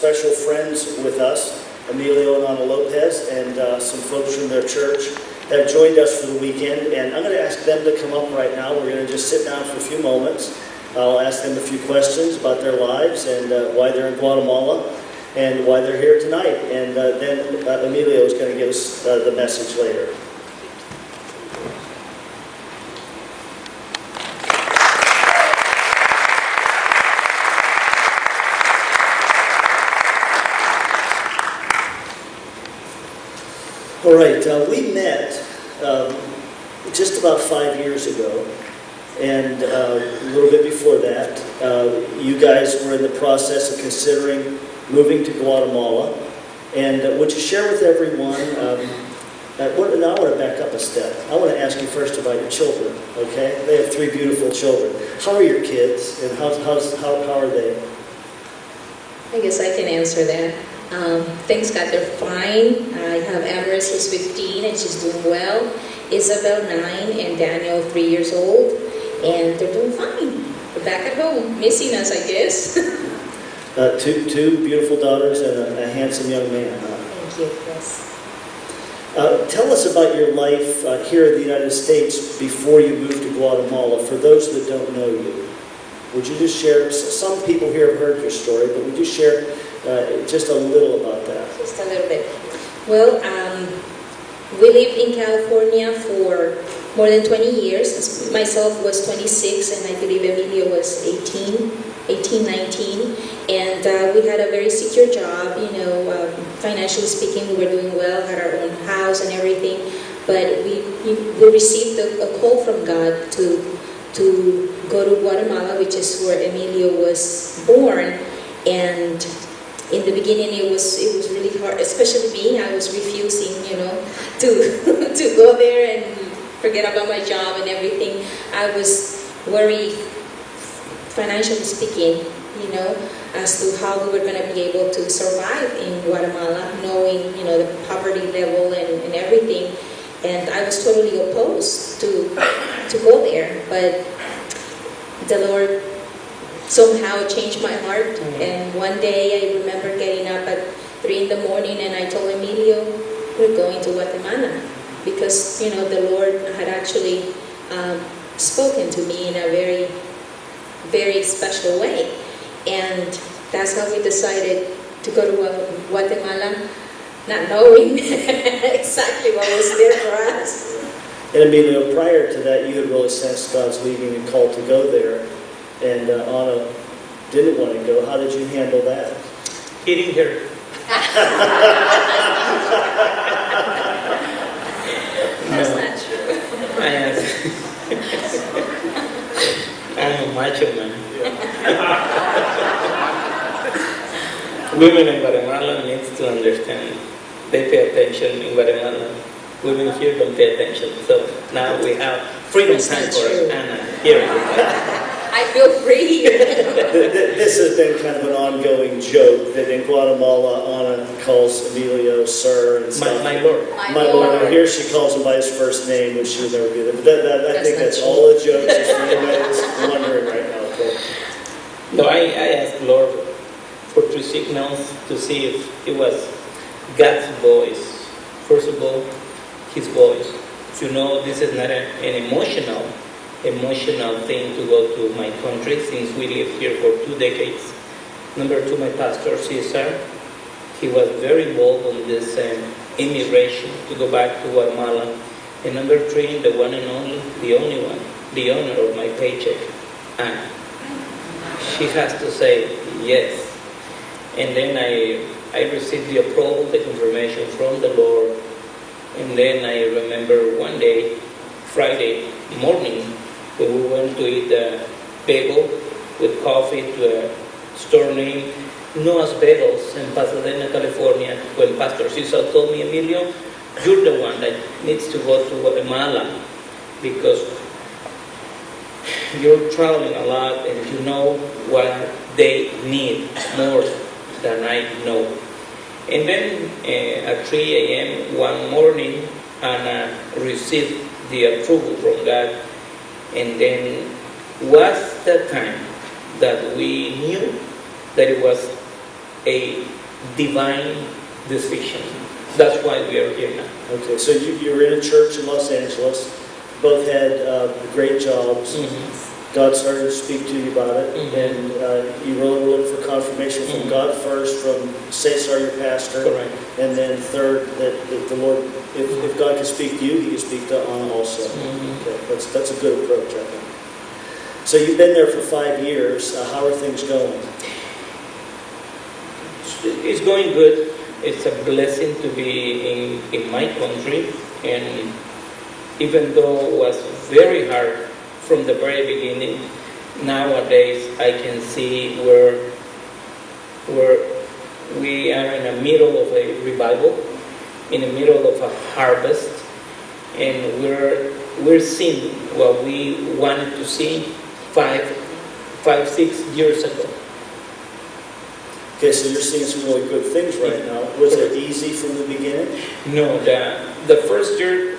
Special friends with us, Emilio and Ana Lopez, and some folks from their church have joined us for the weekend, and I'm going to ask them to come up right now. We're going to just sit down for a few moments. I'll ask them a few questions about their lives and why they're in Guatemala and why they're here tonight. And then Emilio is going to give us the message later. All right, we met just about 5 years ago, and a little bit before that, you guys were in the process of considering moving to Guatemala. And would you share with everyone, now I want to back up a step. I want to ask you first about your children, okay? They have 3 beautiful children. How are your kids, and how are they? I guess I can answer that. Thanks God, they're fine. I have Amaris, who's 15, and she's doing well. Isabel, 9, and Daniel, 3 years old. And they're doing fine. They're back at home, missing us, I guess. Two beautiful daughters and a handsome young man. Thank you, yes. Tell us about your life here in the United States before you moved to Guatemala, for those that don't know you. Would you just share, some people here have heard your story, but would you share just a little about that? Just a little bit. Well, we lived in California for more than 20 years. Myself was 26, and I believe Emilio was 18, 19. And we had a very secure job, you know, financially speaking, we were doing well, had our own house and everything. But we received a call from God to go to Guatemala, which is where Emilio was born. And in the beginning, it was really hard, especially me. I was refusing, you know, to go there and forget about my job and everything. I was worried, financially speaking, you know, as to how we were going to be able to survive in Guatemala, knowing, you know, the poverty level and everything. And I was totally opposed to go there, but the Lord somehow changed my heart. And one day I remember getting up at 3 in the morning, and I told Emilio, we're going to Guatemala, because, you know, the Lord had actually spoken to me in a very, very special way. And that's how we decided to go to Guatemala, not knowing exactly what was there for us. And Emilio, prior to that, you had really sensed God's leading and called to go there, and Ana didn't want to go. How did you handle that? Hitting her. That's not true. I'm a macho man. Women in Guatemala need to understand. They pay attention in Guatemala. Women here don't pay attention. So now we have freedom time for Ana here. I feel free. This has been kind of an ongoing joke that in Guatemala, Ana calls Emilio Sir and stuff. My Lord. My Lord. And here she calls him by his first name, which she would never do that. But I think that's all a joke. Just for anybody that's wondering right now. Okay. No, I asked Lord for 2 signals to see if it was God's voice. First of all, His voice. You know, this is not an emotional thing to go to my country, since we live here for 2 decades. Number 2, my pastor, Cesar, he was very involved on this immigration to go back to Guatemala. And number 3, the one and only, the only one, the owner of my paycheck, Ana. She has to say yes. And then I received the approval, the confirmation from the Lord. And then I remember one day, Friday morning, when we went to eat a bagel with coffee to a store named Noah's Bagels in Pasadena, California, when Pastor Cesar told me, Emilio, you're the one that needs to go to Guatemala, because you're traveling a lot and you know what they need more than I know. And then at 3 a.m. one morning, Ana received the approval from God. And then was the time that we knew that it was a divine decision. That's why we are here now. Okay, so you were in a church in Los Angeles, both had great jobs. God started to speak to you about it, and you really were looking for confirmation from God first, from Cesar, your pastor, Correct. and then third, that the Lord, if God can speak to you, He can speak to Anna also. Okay, that's a good approach, I think. So you've been there for 5 years. How are things going? It's going good. It's a blessing to be in my country, and even though it was very hard from the very beginning, nowadays I can see where we are in the middle of a revival, in the middle of a harvest, and we're seeing what we wanted to see 6 years ago. Okay, so you're seeing some really good things right now. Was it easy from the beginning? No, the first year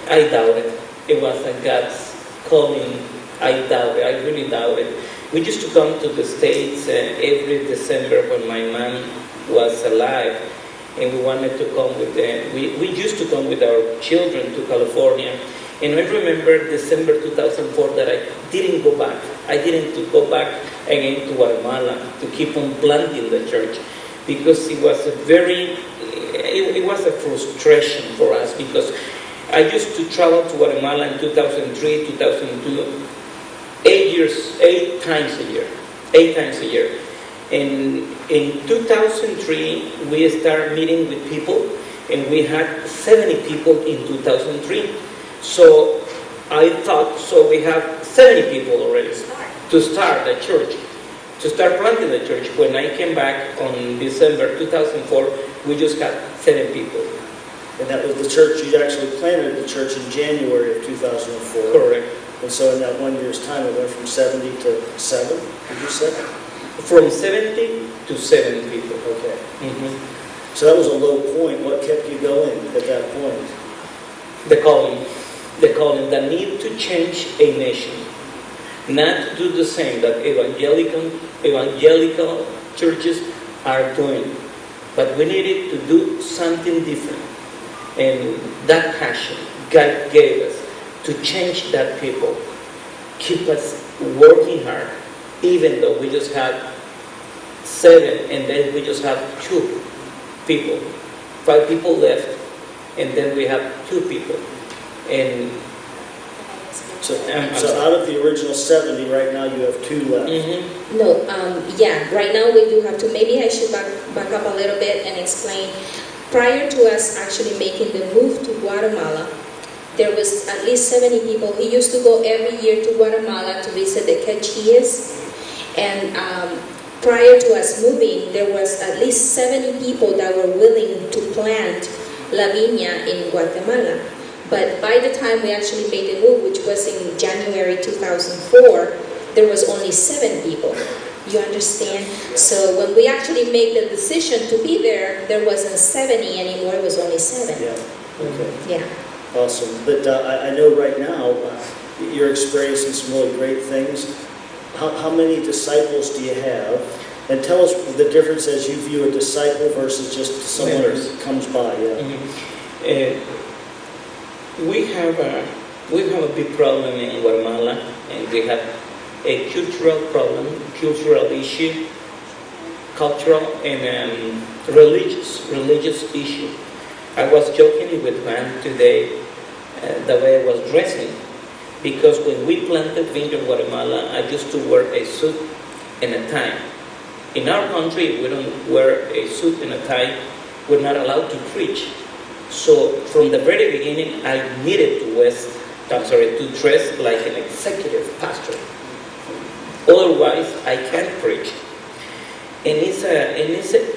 I doubted. It was a God's calling. I doubted. I really doubted. We used to come to the States every December when my mom was alive, and we wanted to come with them. We used to come with our children to California. And I remember December 2004 that I didn't go back. I didn't go back again to Guatemala to keep on planting the church, because it was it was a frustration for us, because I used to travel to Guatemala in 2003, 2002, 8 times a year. 8 times a year. And in 2003, we started meeting with people, and we had 70 people in 2003. So I thought, so we have 70 people already to start the church, to start planting the church. When I came back on December 2004, we just had 7 people. And that was the church, you actually planted the church in January of 2004. Correct. And so in that 1 year's time, it went from 70 to 7, did you say? From 70 to 7 people. Okay. So that was a low point. What kept you going at that point? The calling, the need to change a nation. Not to do the same that evangelical churches are doing. But we needed to do something different. And that passion God gave us to change that people, keep us working hard, even though we just had 7 and then we just have 2 people. 5 people left, and then we have 2 people. And so out of the original 70, right now you have 2 left. No, yeah, right now we do have to. Maybe I should back up a little bit and explain. Prior to us actually making the move to Guatemala, there was at least 70 people. We used to go every year to Guatemala to visit the Cochane, and prior to us moving, there was at least 70 people that were willing to plant La Viña in Guatemala. But by the time we actually made the move, which was in January 2004, there was only 7 people. You understand? So when we actually made the decision to be there, there wasn't 70 anymore, it was only 7. Yeah, okay. Yeah. Awesome. But I know right now you're experiencing some really great things. How many disciples do you have? And tell us the difference as you view a disciple versus just someone who comes by. Yeah. We have a big problem in Guatemala, and we have a cultural problem, cultural issue, cultural and religious issue. I was joking with Juan today the way I was dressing, because when we planted Vineyard Guatemala, I used to wear a suit and a tie. In our country, we don't wear a suit and a tie. We're not allowed to preach. So from the very beginning, I needed to dress like an executive pastor. Otherwise, I can't preach. And it's an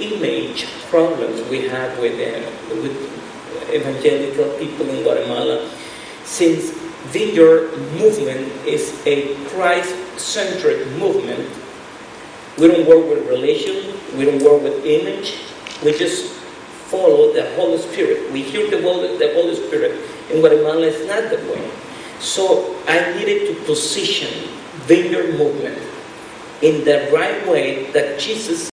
image problems we have with evangelical people in Guatemala, since Vineyard movement is a Christ-centered movement. We don't work with religion, we don't work with image, we just follow the Holy Spirit. We hear the Holy Spirit. In Guatemala, it's not that way. So I needed to position Vineyard movement in the right way that Jesus